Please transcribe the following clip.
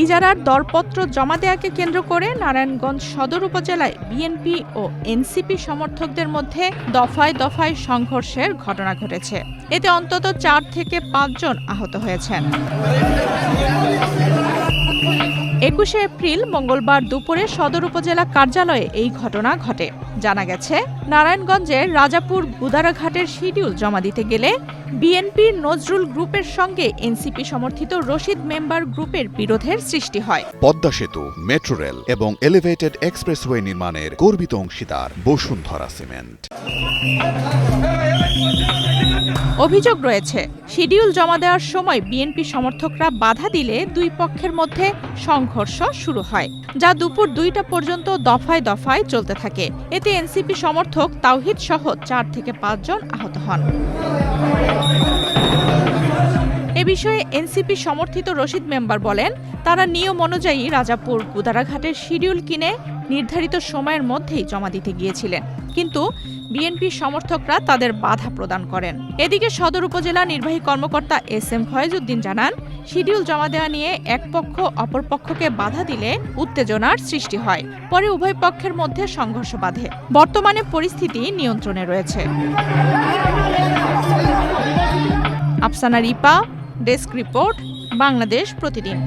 ইজারার দরপত্র জমা দেওয়াকে কেন্দ্র করে নারায়ণগঞ্জ সদর উপজেলায় বিএনপি ও এনসিপি সমর্থকদের মধ্যে দফায় দফায় সংঘর্ষের ঘটনা ঘটেছে। এতে অন্তত ৪ থেকে ৫ জন আহত হয়েছেন। ২১শে এপ্রিল মঙ্গলবার দুপুরে সদর উপজেলা কার্যালয়ে এই ঘটনা ঘটে। জানা গেছে, নারায়ণগঞ্জের রাজাপুর গুদারাঘাটের শিডিউল জমা দিতে গেলে বিএনপির নজরুল গ্রুপের সঙ্গে এনসিপি সমর্থিত রশিদ মেম্বার গ্রুপের বিরোধের সৃষ্টি হয়। পদ্মা সেতু, মেট্রো রেল এবং এলিভেটেড এক্সপ্রেসওয়ে নির্মাণের গর্বিত অংশীদার বসুন্ধরা সিমেন্ট। অভিযোগ রয়েছে, শিডিউল জমা দেওয়ার সময় বিএনপি সমর্থকরা বাধা দিলে দুই পক্ষের মধ্যে সংঘর্ষ শুরু হয়, যা দুপুর ২টা পর্যন্ত দফায় দফায় চলতে থাকে। এতে এনসিপি সমর্থক তাওহিদ সহ ৪ থেকে ৫ জন আহত হন। এ বিষয়ে এনসিপি সমর্থিত রশিদ মেম্বার বলেন, তারা নিয়ম অনুযায়ী রাজাপুর গুদারাঘাটের শিডিউল কিনে নির্ধারিত সময়ের মধ্যেই জমা দিতে গিয়েছিলেন, কিন্তু বিএনপি সমর্থকরা তাদের বাধা প্রদান করেন। এদিকে সদর উপজেলা নির্বাহী কর্মকর্তা এস.এম. ফয়েজ উদ্দিন জানান, শিডিউল জমা দেওয়া নিয়ে এক পক্ষ অপর পক্ষকে বাধা দিলে উত্তেজনার সৃষ্টি হয়। পরে উভয় পক্ষের মধ্যে সংঘর্ষ বাধে। বর্তমানে পরিস্থিতি নিয়ন্ত্রণে রয়েছে। আফসানা রিপা, ডেস্ক রিপোর্ট, বাংলাদেশ প্রতিদিন।